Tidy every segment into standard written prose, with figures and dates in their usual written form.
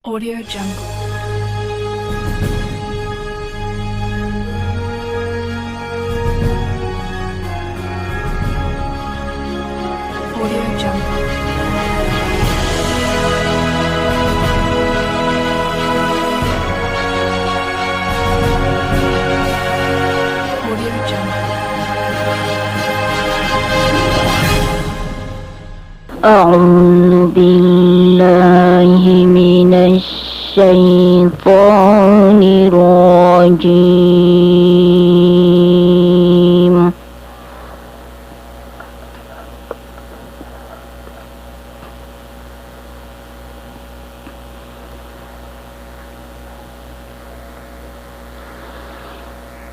Audio Jungle. Audio Jungle. Audio Jungle. أعوذ بالله من الشيطان الرجيم.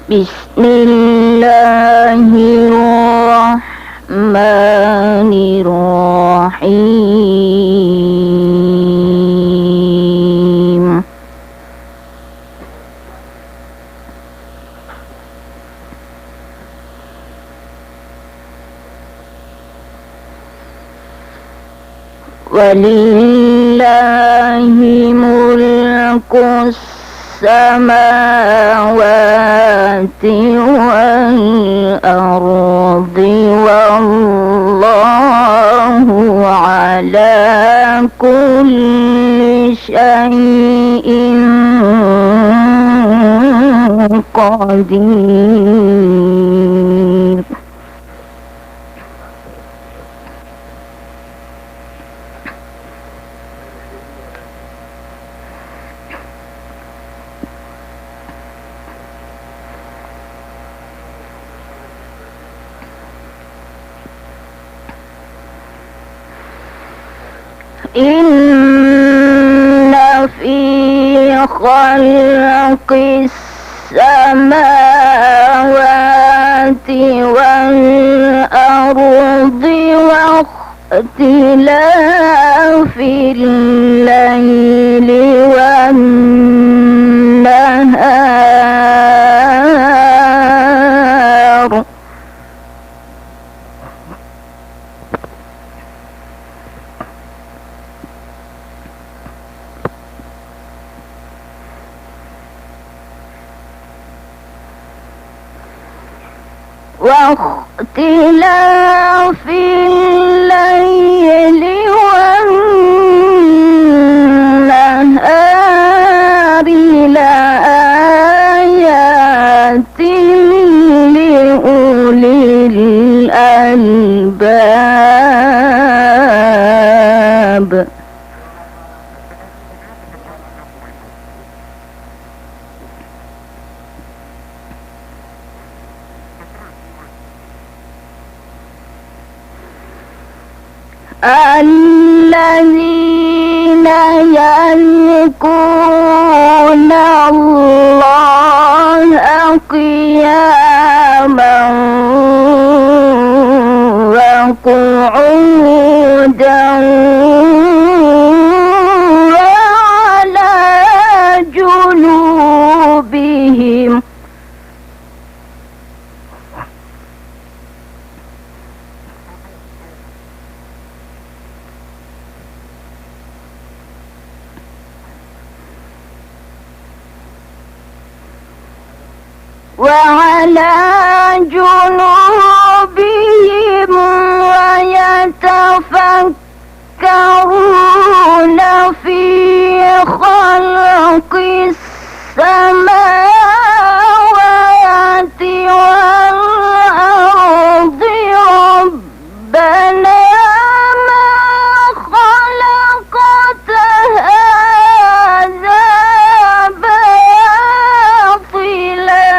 بسم الله الرحمن الرحيم. ولله ملك السماوات والأرض والله على كل شيء قدير. إن في خلق السماوات والأرض واختلاف الليل والنهار واختلاف الليل والنهار لآيات لأولي الألباب. الذين يذكرون الله قياما وقعودا وعلى جنوبهم ويتفكرون في خلق السماوات والأرض ربنا ما خلقت هذا باطلا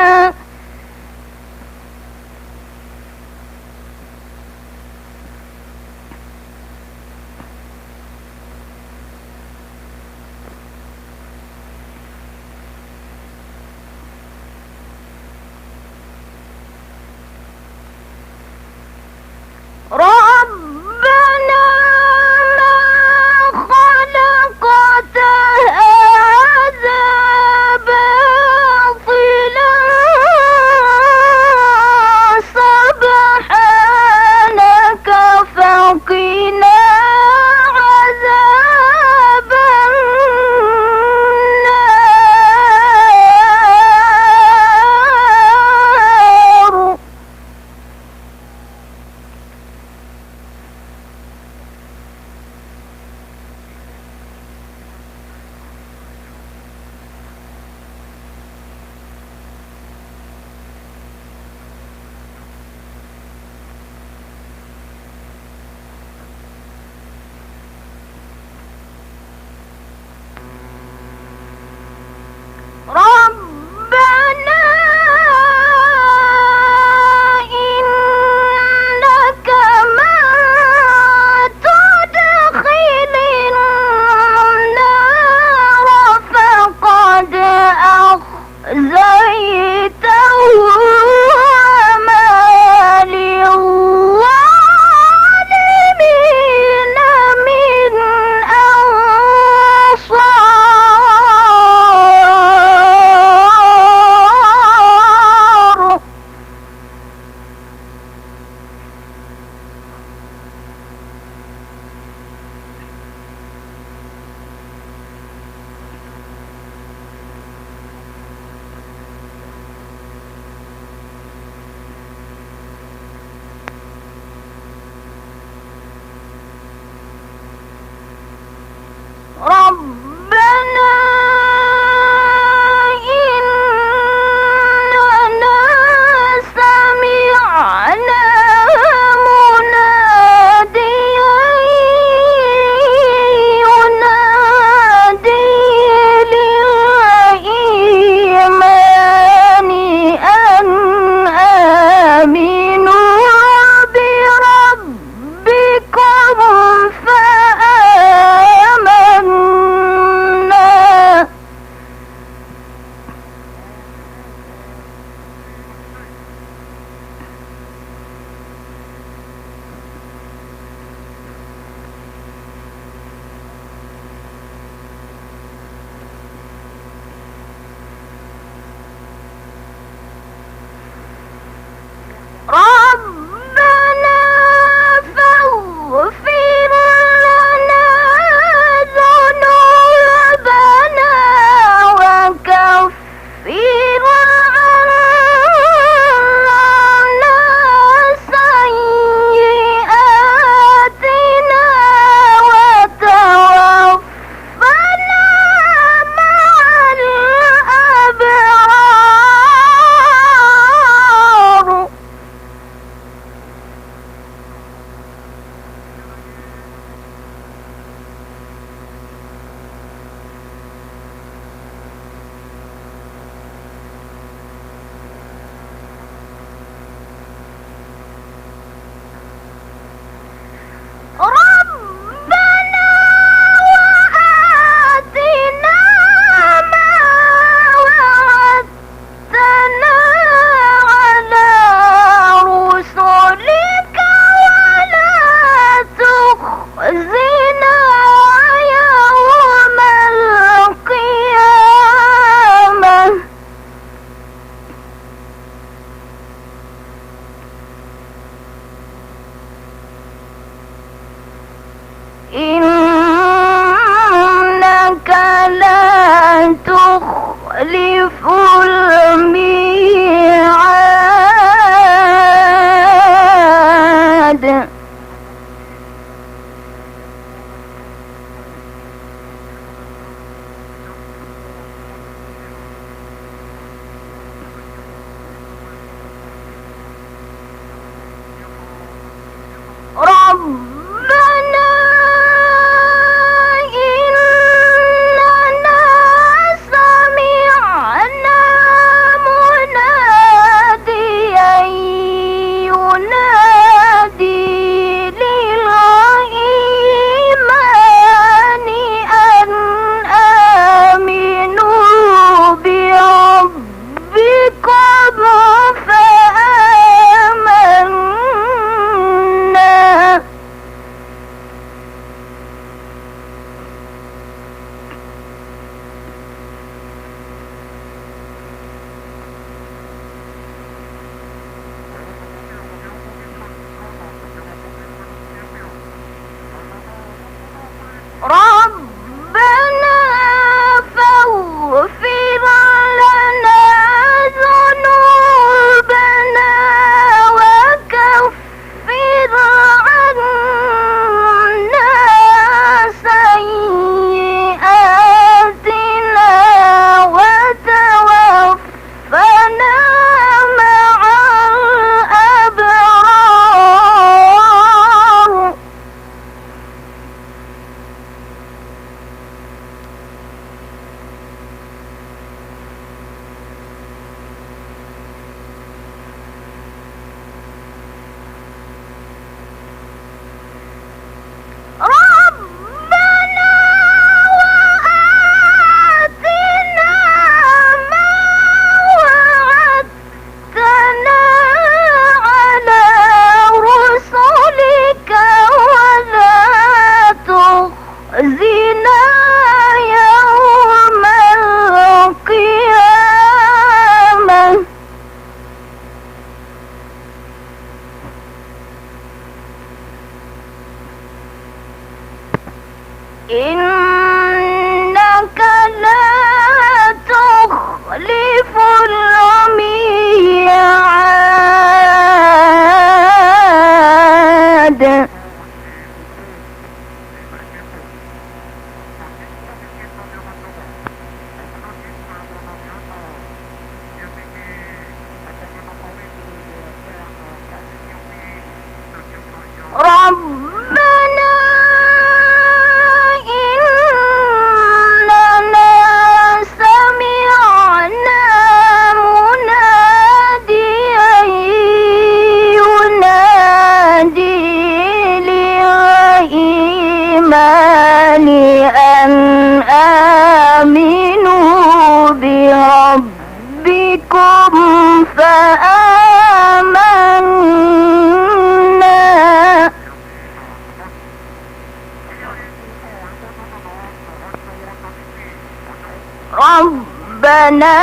ربنا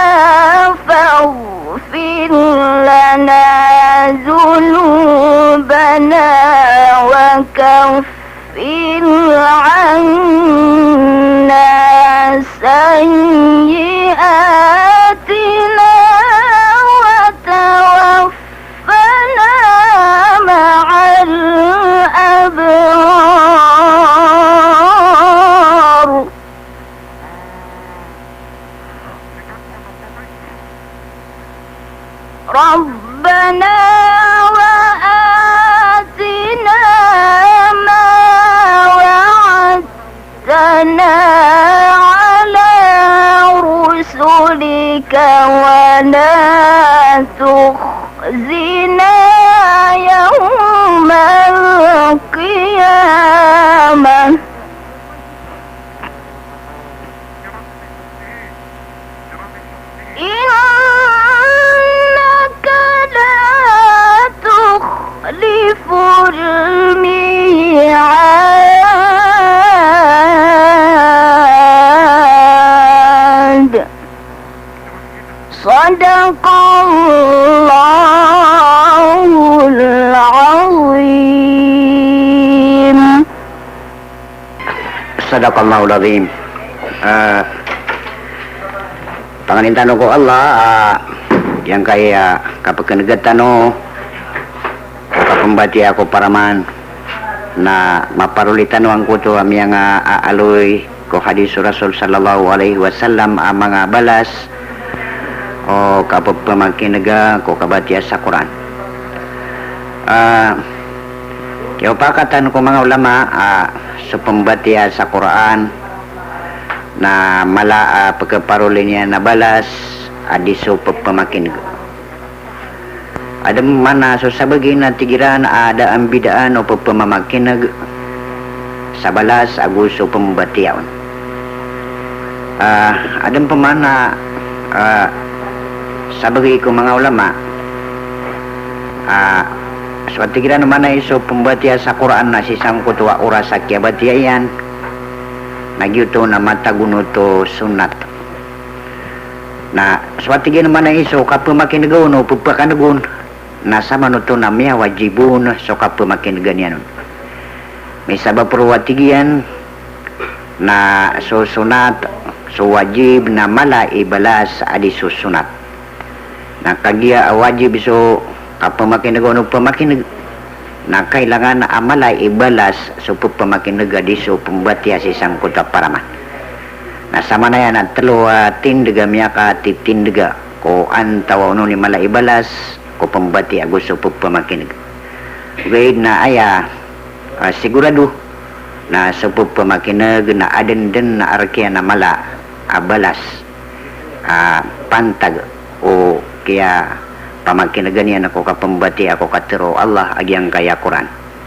فاغفر لنا ذنوبنا وكفر عنا سيئاتنا وتوفنا مع الأبرار ربنا وآتنا ما وعدتنا على رسلك ولا تخزنا يوم القيامة إنك لا تخلف الميعاد صدق الله العظيم. Sadaqallahul azim. Pangalintan ko Allah yang kaya kapakanagatan no kapambati ako paraman na maparulitan ang kuto amyang aaloy ko hadis Rasul sallallahu alaihi wasallam ang mga balas o kapapamagkinaga ko kabati sa Quran. Kaya pakatan ko mga ulama sa pambati sa Quran na mala pagkaparuli niya na balas adiso pagpamakinig. Ada mana so sabagi na tigiran ada ang bidaan o pagpamamakinig sa balas aguso pambatiyawan. Ada pamana sabagi ko mga ulama so tigiran mana iso pambatiya sa Quran na sisang kutuwa oras sa kiabatiyan nagyuto na mataguno to sunat na swati gina man iso kapamakinagaw no pupakanagun na sama no to na miya wajibun so kapamakinagaw niya nun may sabab purwatigian na so sunat so wajib na mala ibalas adi so sunat na kagia wajib so kapamakinagaw no pamakinag na kailangan na amalay ibalas so pagpamakinag di so pambatiya si isang kuta paraman. Nasama na yan at tindaga miya ka titindaga ko antawa no ni malay ibalas ko pambatiya gusto pagpamakinag. Gayud na aya sigurado na sa pagpamakinag na aden-den na arkya na mala abalas pantag o kaya pamagkinaganian ako kapambati ako katero Allah agyang kaya Quran.